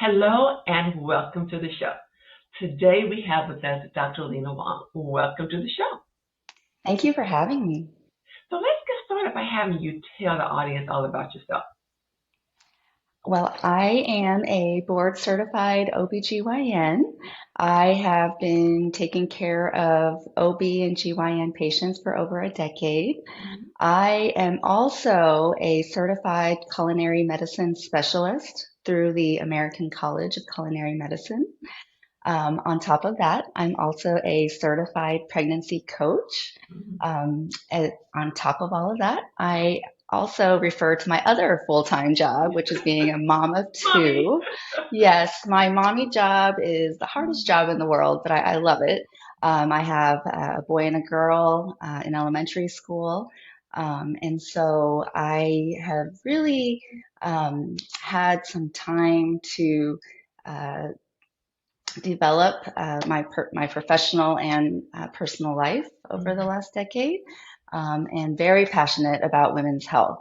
Hello and welcome to the show. Today we have with us Dr. Lina Wong. Welcome to the show. Thank you for having me. So let's get started by having you tell the audience all about yourself. Well, I am a board certified OB-GYN. I have been taking care of OB and GYN patients for over a decade. I am also a certified culinary medicine specialist through the American College of Culinary Medicine. On top of that, I'm also a certified pregnancy coach. On top of all of that, I also refer to my other full-time job, which is being a mom of Mommy. two. Yes, my mommy job is the hardest job in the world, but I love it. I have a boy and a girl in elementary school. And so I have really had some time to uh, develop my professional and personal life over the last decade, and very passionate about women's health,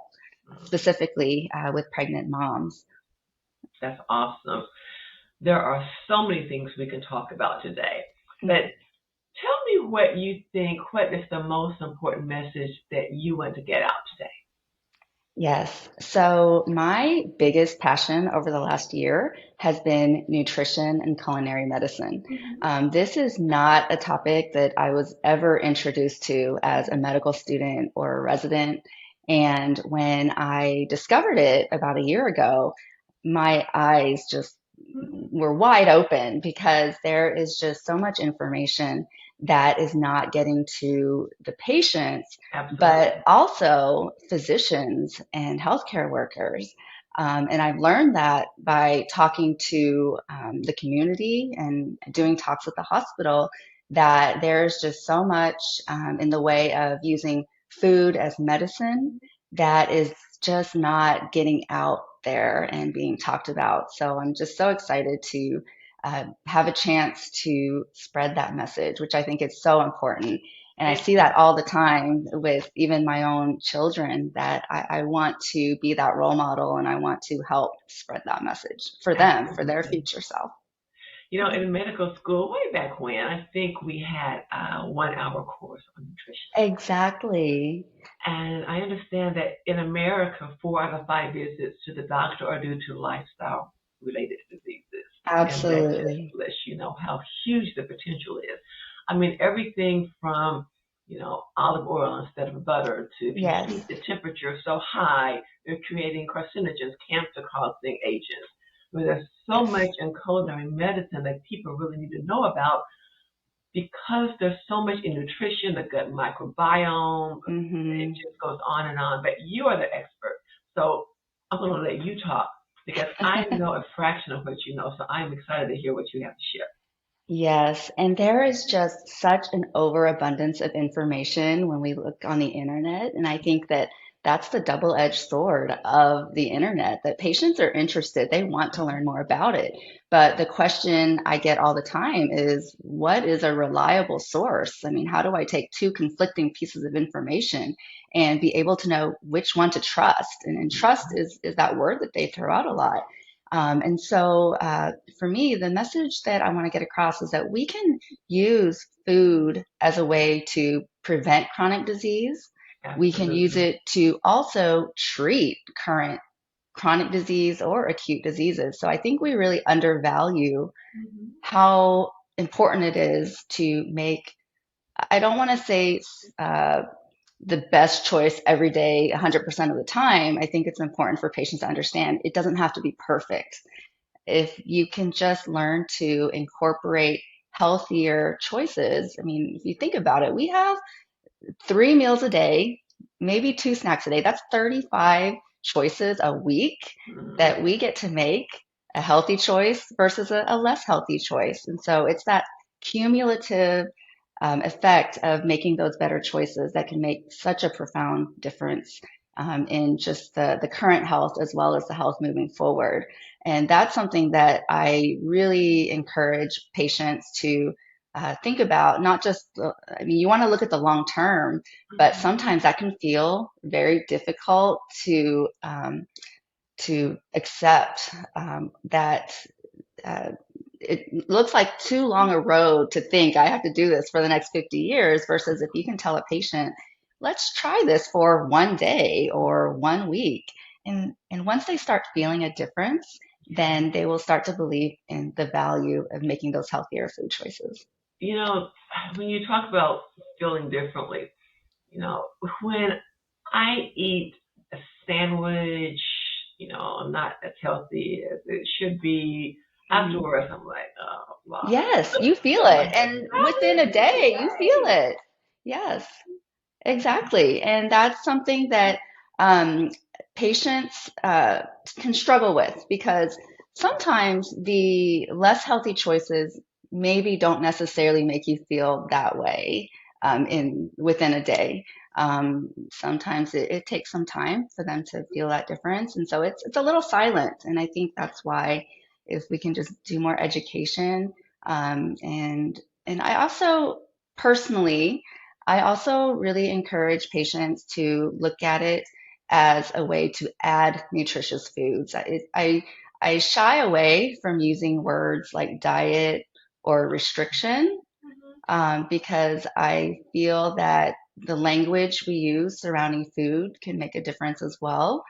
specifically with pregnant moms. That's awesome. There are so many things we can talk about today, but tell me what is the most important message that you want to get out today? Yes. So my biggest passion over the last year has been nutrition and culinary medicine. This is not a topic that I was ever introduced to as a medical student or a resident. And when I discovered it about a year ago, my eyes just were wide open because there is just so much information that is not getting to the patients, Absolutely. but also physicians and healthcare workers. And I've learned that by talking to the community and doing talks at the hospital, that there's just so much in the way of using food as medicine that is just not getting out there and being talked about. So I'm just so excited to have a chance to spread that message, which I think is so important. And I see that all the time with even my own children, that I want to be that role model and I want to help spread that message for them, for their Absolutely. future self. In medical school, way back when, I think we had a 1 hour course on nutrition. Exactly. And I understand that in America, 4 out of 5 visits to the doctor are due to lifestyle related diseases. And that just Absolutely. lets you know how huge the potential is. I mean, everything from, olive oil instead of butter to if you Yes. keep the temperature so high, you're creating carcinogens, cancer causing agents. I mean, there's so much in culinary medicine that people really need to know about because there's so much in nutrition, the gut microbiome, it Hmm. just goes on and on. But you are the expert. So I'm going to let you talk because I know a fraction of what you know. So I'm excited to hear what you have to share. Yes, and there is just such an overabundance of information when we look on the internet. And I think that that's the double-edged sword of the internet, that patients are interested, they want to learn more about it. But the question I get all the time is, what is a reliable source? I mean, how do I take two conflicting pieces of information and be able to know which one to trust? And trust is that word that they throw out a lot. And so for me, the message that I want to get across is that we can use food as a way to prevent chronic disease. We can use Absolutely. it to also treat current chronic disease or acute diseases. So I think we really undervalue Mm-hmm. how important it is to make, I don't want to say uh, the best choice every day, 100% of the time. I think it's important for patients to understand it doesn't have to be perfect. If you can just learn to incorporate healthier choices. I mean, if you think about it, we have 3 meals a day, maybe two snacks a day. That's 35 choices a week Mm-hmm. that we get to make a healthy choice versus a less healthy choice. And so it's that cumulative effect of making those better choices that can make such a profound difference in just the current health as well as the health moving forward. And that's something that I really encourage patients to think about. Not just, I mean, you want to look at the long term, but sometimes that can feel very difficult to accept that uh, it looks like too long a road to think I have to do this for the next 50 years versus if you can tell a patient, let's try this for one day or one week. And once they start feeling a difference, then they will start to believe in the value of making those healthier food choices. You know, when you talk about feeling differently, you know, when I eat a sandwich, not as healthy as it should be, Mhm. afterwards I'm like, oh, well, Yes, you feel I'm it. like, And within a day, you feel right. it. Yes. Exactly. And that's something that um, patients can struggle with because sometimes the less healthy choices maybe don't necessarily make you feel that way in within a day. Sometimes it takes some time for them to feel that difference. And so it's a little silent. And I think that's why if we can just do more education and I also personally I also really encourage patients to look at it as a way to add nutritious foods. I shy away from using words like diet or restriction Mhm. because I feel that the language we use surrounding food can make a difference as well.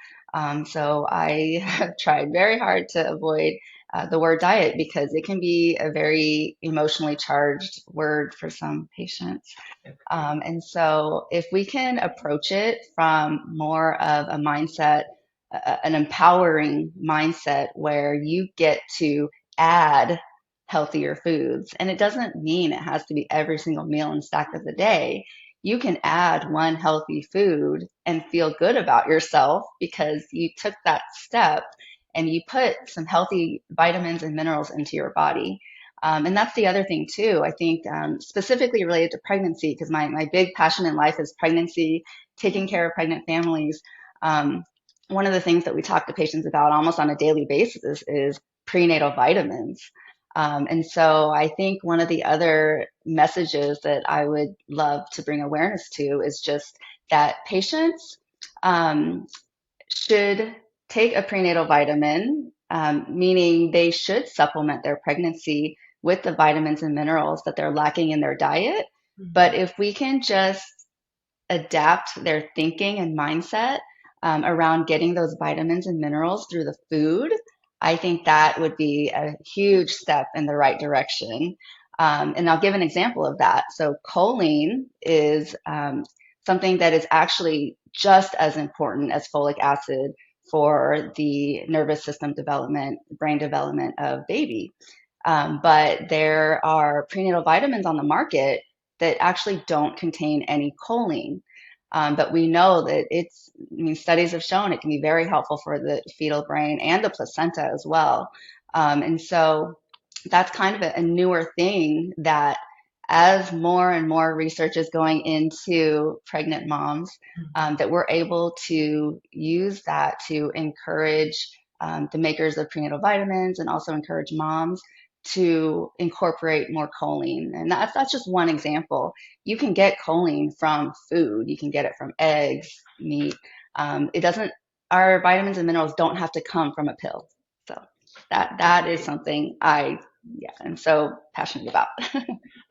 So I have tried very hard to avoid the word diet because it can be a very emotionally charged word for some patients. Okay. And so, if we can approach it from more of a mindset, an empowering mindset where you get to add healthier foods, and it doesn't mean it has to be every single meal and stack of the day. You can add one healthy food and feel good about yourself because you took that step and you put some healthy vitamins and minerals into your body. And that's the other thing too. I think specifically related to pregnancy, because my big passion in life is pregnancy, taking care of pregnant families. Um, One of the things that we talk to patients about almost on a daily basis is prenatal vitamins. And so I think one of the other messages that I would love to bring awareness to is just that patients um, should take a prenatal vitamin, meaning they should supplement their pregnancy with the vitamins and minerals that they're lacking in their diet. But Mhm. if we can just adapt their thinking and mindset around getting those vitamins and minerals through the food, I think that would be a huge step in the right direction. And I'll give an example of that. So, choline is something that is actually just as important as folic acid for the nervous system development, brain development of baby. But there are prenatal vitamins on the market that actually don't contain any choline. But we know that I mean, studies have shown it can be very helpful for the fetal brain and the placenta as well. And so that's kind of a newer thing that as more and more research is going into pregnant moms, Mhm. that we're able to use that to encourage the makers of prenatal vitamins and also encourage moms to incorporate more choline. And that's just one example. You can get choline from food. You can get it from eggs, meat. It doesn't. Our vitamins and minerals don't have to come from a pill. So that is Okay. something yeah, I'm so passionate about.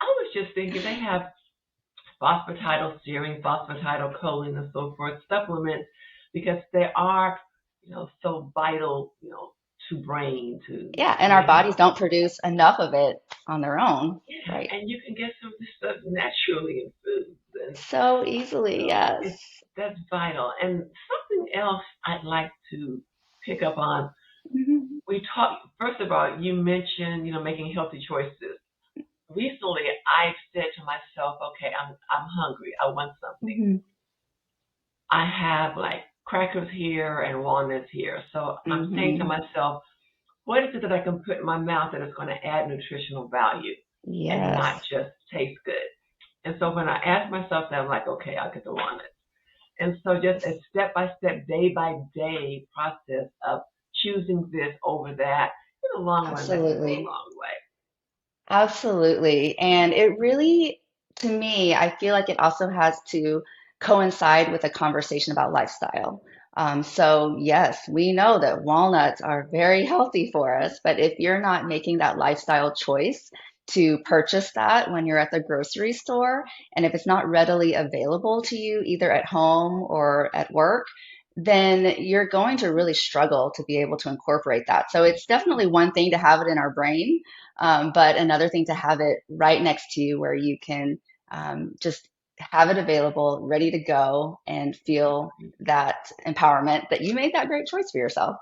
I was just thinking they have phosphatidylserine, phosphatidylcholine, and so forth supplements because they are, so vital, to brain, to Yeah, and our brain bodies health. don't produce enough of it on their own, Yeah, right? and you can get some of this stuff naturally in foods, and So easily, yes. that's vital. And something else I'd like to pick up on. Hmm. We talked first of all. You mentioned, making healthy choices. Recently, I've said to myself, okay, I'm hungry. I want something. Hmm. I have like crackers here and walnuts here. So I'm saying to Hmm. myself, what is it that I can put in my mouth that is going to add nutritional value and not Yes. just taste good? And so when I ask myself that, I'm like, okay, I'll get the walnuts. And so just a step by step, day by day process of choosing this over that, in the long run, that can go a Absolutely. long way. Absolutely. And it really, to me, I feel like it also has to coincide with a conversation about lifestyle. So yes, we know that walnuts are very healthy for us, but if you're not making that lifestyle choice to purchase that when you're at the grocery store, and if it's not readily available to you either at home or at work, then you're going to really struggle to be able to incorporate that. So it's definitely one thing to have it in our brain, but another thing to have it right next to you where you can just have it available, ready to go, and feel that empowerment that you made that great choice for yourself.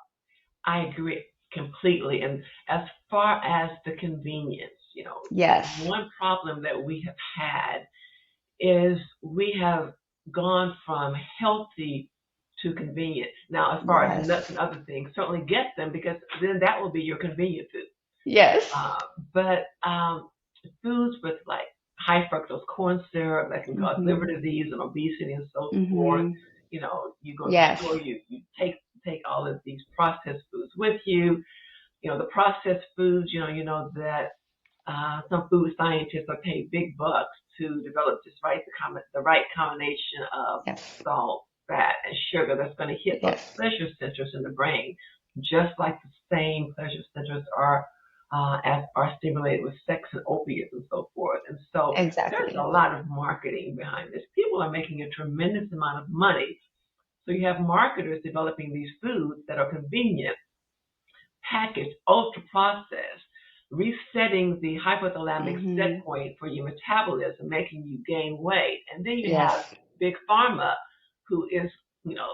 I agree completely. And as far as the convenience, Yes, one problem that we have had is we have gone from healthy to convenient. Now, as far as nuts yes, and other things, certainly get them because then that will be your convenient food. yes, But foods with like high fructose corn syrup that can cause liver hmm disease and obesity and so forth. hmm You go to the store, yes, you take all of these processed foods with you. The processed foods, that some food scientists are paid big bucks to develop the right combination of yes, salt, fat, and sugar that's going to hit those yes, pleasure centers in the brain, just like the same pleasure centers are stimulated with sex and opiates and so forth. And so there's a exactly. lot of marketing behind this. People are making a tremendous amount of money. So you have marketers developing these foods that are convenient, packaged, ultra processed, resetting the hypothalamic set hmm point for your metabolism, making you gain weight. And then you have Yes, big pharma who is, you know,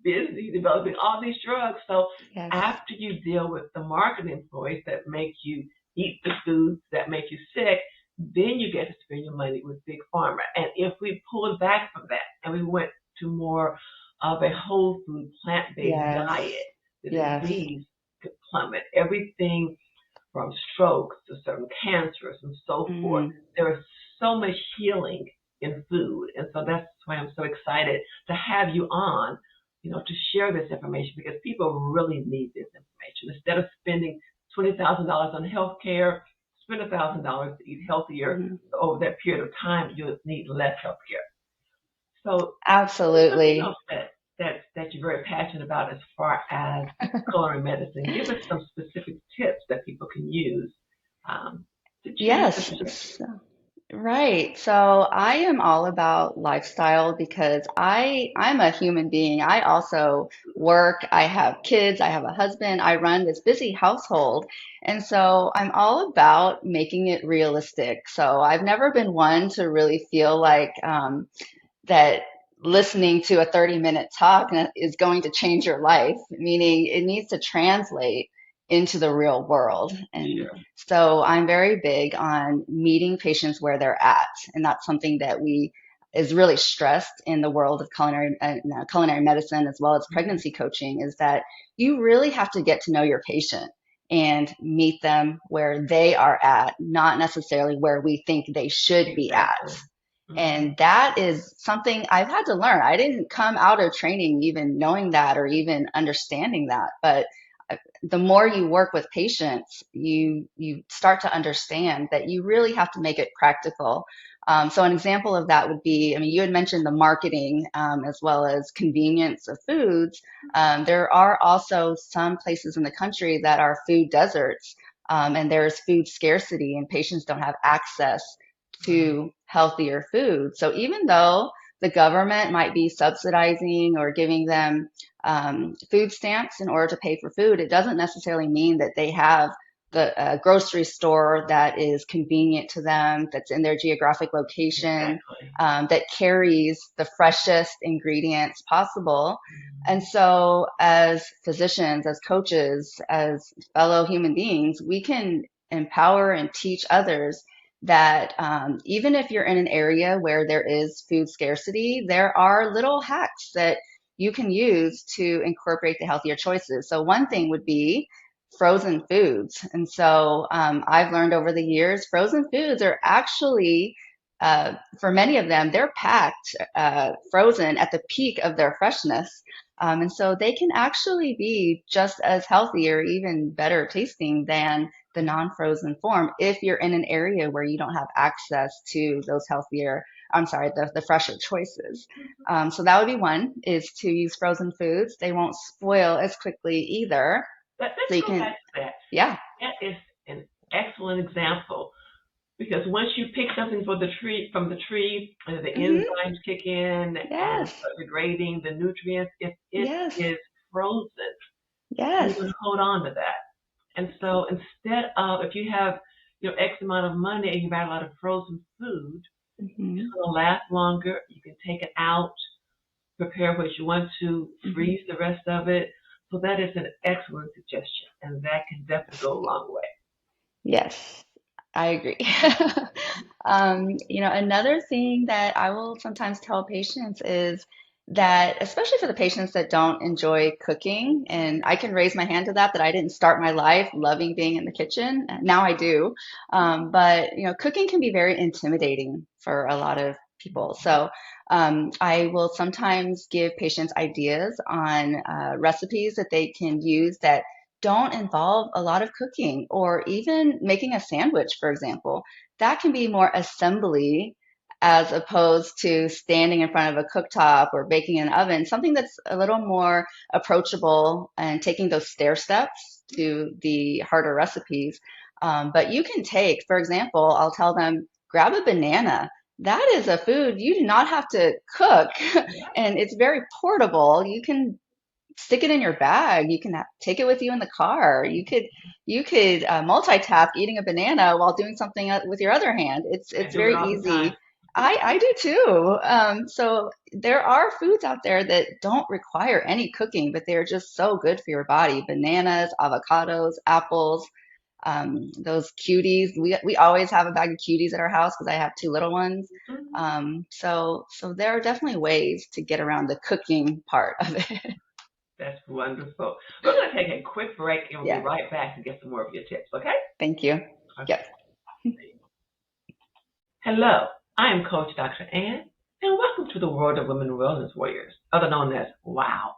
busy developing all these drugs. So yes, after you deal with the marketing employees that make you eat the foods that make you sick, then you get to spend your money with big pharma. And if we pulled back from that and we went to more of a whole food plant-based yes, diet, the yes, disease could plummet. Everything from strokes to certain cancers and so forth. hmm There is so much healing in food. And so that's why I'm so excited to have you on, to share this information because people really need this information. Instead of spending $20,000 on health care, spend $1,000 to eat healthier. hmm So over that period of time, you'll need less health care. So something else Absolutely. that you're very passionate about as far as culinary medicine. Give us some specific tips that people can use to change the Yes. Right. So I am all about lifestyle because I'm a human being. I also work, I have kids, I have a husband, I run this busy household. And so I'm all about making it realistic. So I've never been one to really feel like that listening to a 30-minute talk is going to change your life, meaning it needs to translate into the real world. And sure. so I'm very big on meeting patients where they're at. And that's something that we is really stressed in the world of culinary medicine as well as Mhm. pregnancy coaching is that you really have to get to know your patient and meet them where they are at, not necessarily where we think they should be at. Exactly. Hmm. And that is something I've had to learn. I didn't come out of training even knowing that or even understanding that. But the more you work with patients, you start to understand that you really have to make it practical. So an example of that would be, I mean, you had mentioned the marketing as well as convenience of foods. There are also some places in the country that are food deserts, and there's food scarcity, and patients don't have access Right. to healthier food. So even though the government might be subsidizing or giving them food stamps in order to pay for food, it doesn't necessarily mean that they have the grocery store that is convenient to them, that's in their geographic location, Exactly. that carries the freshest ingredients possible. And Mhm. so, as physicians, as coaches, as fellow human beings, we can empower and teach others that even if you're in an area where there is food scarcity, there are little hacks that you can use to incorporate the healthier choices. So one thing would be frozen foods. And so I've learned over the years, frozen foods are actually, for many of them, they're packed frozen at the peak of their freshness. And so they can actually be just as healthy or even better tasting than the non-frozen form if you're in an area where you don't have access to those healthier I'm sorry, the fresher choices. So that would be one, is to use frozen foods. They won't spoil as quickly either. So Let's you go can, back to that. yeah. That is an excellent example because once you pick something from the tree, the Hmm. enzymes kick in and Yes. start degrading the nutrients. If it Yes. is frozen, you're going Yes. to hold on to that. And so instead of if you have X amount of money and you buy a lot of frozen food, it's Hmm. going to last longer. You can take it out, prepare what you want to, Hmm. freeze the rest of it. So that is an excellent suggestion, and that can definitely go a long way. Yes, I agree. Another thing that I will sometimes tell patients is that, especially for the patients that don't enjoy cooking, and I can raise my hand to that I didn't start my life loving being in the kitchen. Now I do. But, cooking can be very intimidating for a lot of people. So I will sometimes give patients ideas on recipes that they can use that don't involve a lot of cooking, or even making a sandwich, for example. That can be more assembly as opposed to standing in front of a cooktop or baking in an oven, something that's a little more approachable and taking those stair steps to the harder recipes. But you can take, for example, I'll tell them, grab a banana. That is a food you do not have to cook, Yeah, and it's very portable. You can stick it in your bag. You can take it with you in the car. You could multitask eating a banana while doing something with your other hand. It's I it's do it very all the time. easy. I do too. So there are foods out there that don't require any cooking, but they're just so good for your body. Bananas, avocados, apples, those cuties. We always have a bag of cuties at our house because I have two little ones. Mhm. So there are definitely ways to get around the cooking part of it. That's wonderful. We're going to take a quick break and we'll be Yeah. right back to get some more of your tips, okay? Thank you. Okay. Yep. Hello, I am Coach Dr. Ann, and welcome to the world of Women Wellness Warriors, other known as WOW.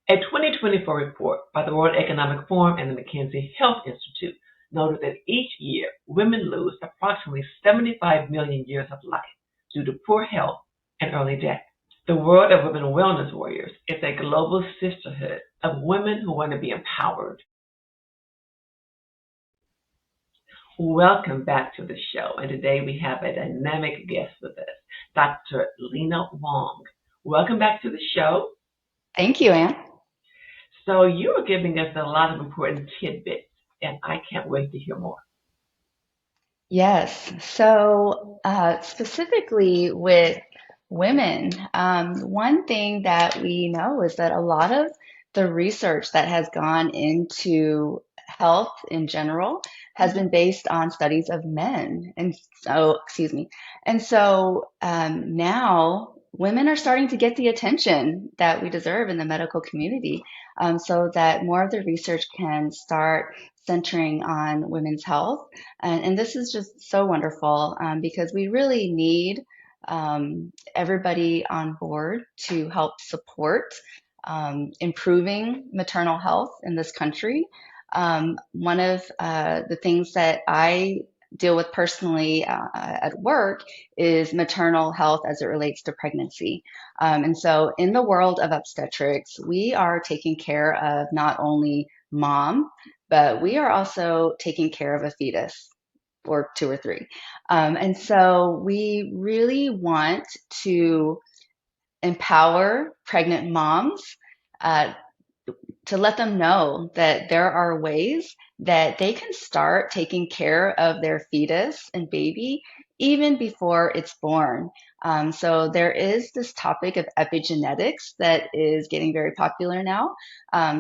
A 2024 report by the World Economic Forum and the McKinsey Health Institute noted that each year women lose approximately 75 million years of life due to poor health and early death. The world of Women Wellness Warriors is a global sisterhood of women who want to be empowered. Welcome back to the show, and today we have a dynamic guest with us, Dr. Lina Wong. Welcome back to the show. Thank you, Anne. So you are giving us a lot of important tidbits, and I can't wait to hear more. Yes. So, specifically with women, one thing that we know is that a lot of the research that has gone into health in general has been based on studies of men. And so, excuse me. And so now women are starting to get the attention that we deserve in the medical community, so that more of the research can start centering on women's health. And this is just so wonderful, because we really need everybody on board to help support improving maternal health in this country. One of the things that I deal with personally at work is maternal health as it relates to pregnancy. And so, in the world of obstetrics, we are taking care of not only mom, but we are also taking care of a fetus, or two or three. And so we really want to empower pregnant moms, uh, to let them know that there are ways that they can start taking care of their fetus and baby even before it's born. So there is this topic of epigenetics that is getting very popular now.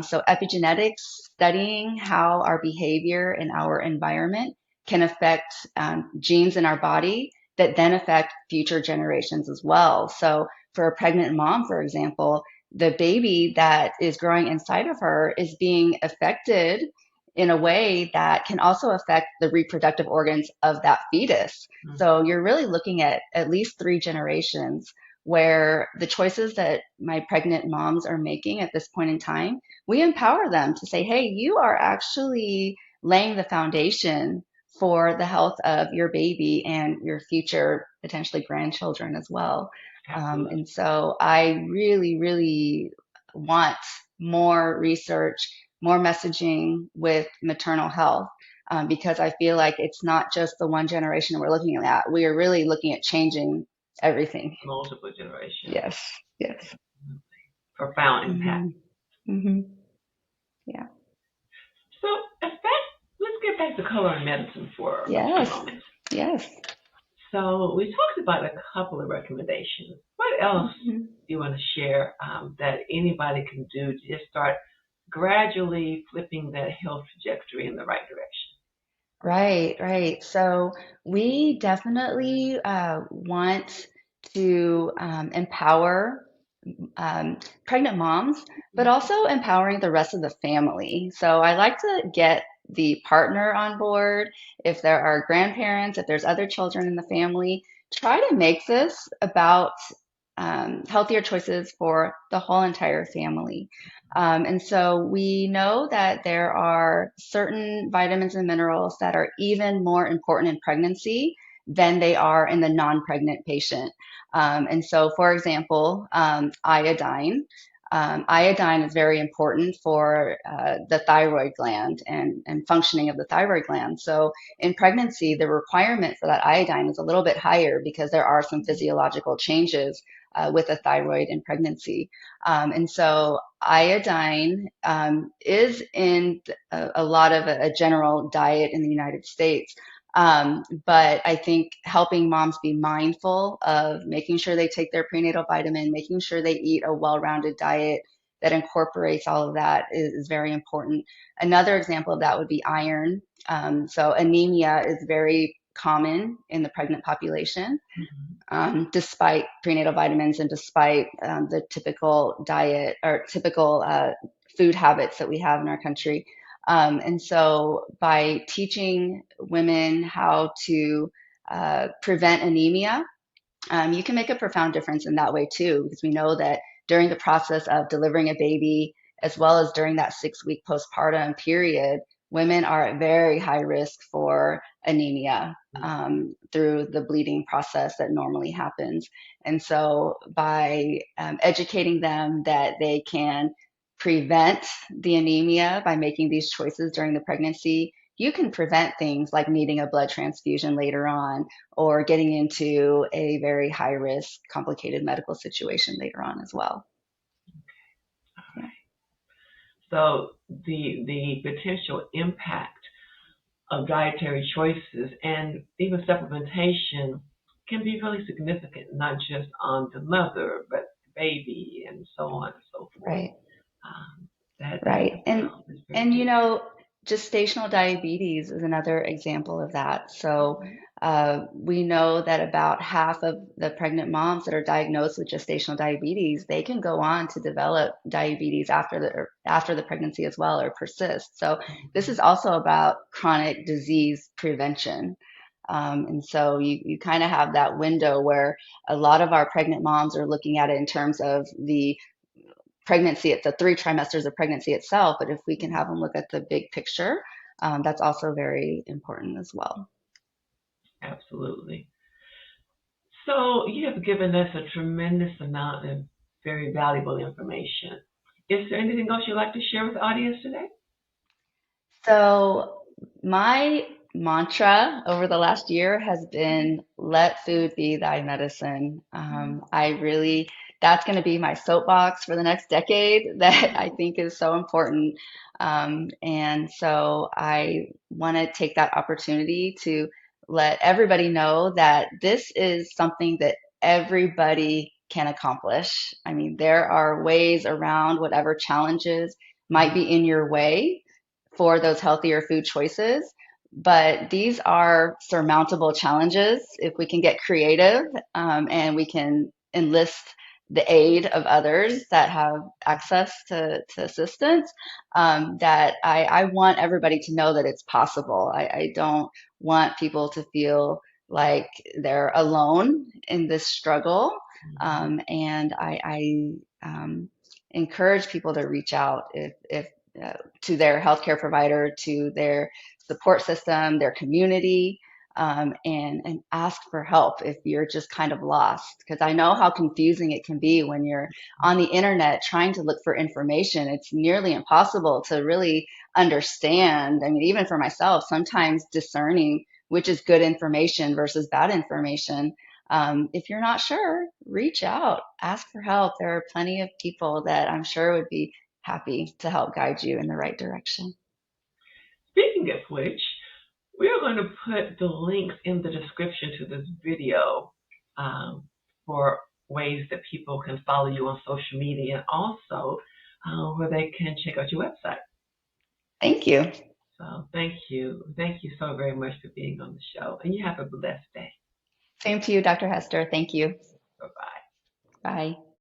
So epigenetics, studying how our behavior and our environment can affect genes in our body that then affect future generations as well. So for a pregnant mom, for example, the baby that is growing inside of her is being affected in a way that can also affect the reproductive organs of that fetus. So you're really looking at least three generations where the choices that my pregnant moms are making at this point in time, we empower them to say, hey, you are actually laying the foundation for the health of your baby and your future potentially grandchildren as well. Absolutely. And so I really, really want more research, more messaging with maternal health. Because I feel like it's not just the one generation we're looking at. We are really looking at changing everything. Multiple generations. Yes, yes. Profound impact. Mm-hmm. Mm-hmm. Yeah. So let's get back to culinary medicine for a few Yes. moments. Yes. So we talked about a couple of recommendations. What else Mm-hmm. do you want to share that anybody can do to just start gradually flipping that health trajectory in the right direction? Right, right. So we definitely want to empower pregnant moms, but also empowering the rest of the family. So I like to get the partner on board. If there are grandparents, if there's other children in the family, try to make this about healthier choices for the whole entire family. And so we know that there are certain vitamins and minerals that are even more important in pregnancy than they are in the non-pregnant patient. And so, for example, iodine. Iodine is very important for the thyroid gland and functioning of the thyroid gland. So in pregnancy, the requirement for that iodine is a little bit higher because there are some physiological changes with the thyroid in pregnancy. And so iodine is in a lot of a general diet in the United States. But I think helping moms be mindful of making sure they take their prenatal vitamin, making sure they eat a well-rounded diet that incorporates all of that is very important. Another example of that would be iron. So anemia is very common in the pregnant population, despite prenatal vitamins and despite the typical diet or typical food habits that we have in our country. And so by teaching women how to prevent anemia, you can make a profound difference in that way too, because we know that during the process of delivering a baby, as well as during that 6-week postpartum period, women are at very high risk for anemia through the bleeding process that normally happens. And so by educating them that they can prevent the anemia by making these choices during the pregnancy, you can prevent things like needing a blood transfusion later on or getting into a very high risk, complicated medical situation later on as well. All right. So the potential impact of dietary choices and even supplementation can be really significant, not just on the mother, but the baby and so on and so forth. Right. That Right. is very And good. gestational diabetes is another example of that. So we know that about half of the pregnant moms that are diagnosed with gestational diabetes, they can go on to develop diabetes after the pregnancy as well or persist. So this is also about chronic disease prevention. And so you kind of have that window where a lot of our pregnant moms are looking at it in terms of the pregnancy, it's the 3 trimesters of pregnancy itself, but if we can have them look at the big picture, that's also very important as well. Absolutely. So you have given us a tremendous amount of very valuable information. Is there anything else you'd like to share with the audience today? So my mantra over the last year has been let food be thy medicine. That's going to be my soapbox for the next decade that I think is so important. And so I want to take that opportunity to let everybody know that this is something that everybody can accomplish. I mean, there are ways around whatever challenges might be in your way for those healthier food choices. But these are surmountable challenges if we can get creative and we can enlist the aid of others that have access to assistance. That I want everybody to know that it's possible. I don't want people to feel like they're alone in this struggle. And I encourage people to reach out if to their healthcare provider, to their support system, their community, and ask for help if you're just kind of lost. Because I know how confusing it can be when you're on the internet trying to look for information. It's nearly impossible to really understand. I mean, even for myself, sometimes discerning which is good information versus bad information. If you're not sure, reach out, ask for help. There are plenty of people that I'm sure would be happy to help guide you in the right direction. Speaking of which, we are going to put the links in the description to this video for ways that people can follow you on social media and also where they can check out your website. Thank you. So thank you. Thank you so very much for being on the show. And you have a blessed day. Same to you, Dr. Hester. Thank you. Bye-bye. Bye.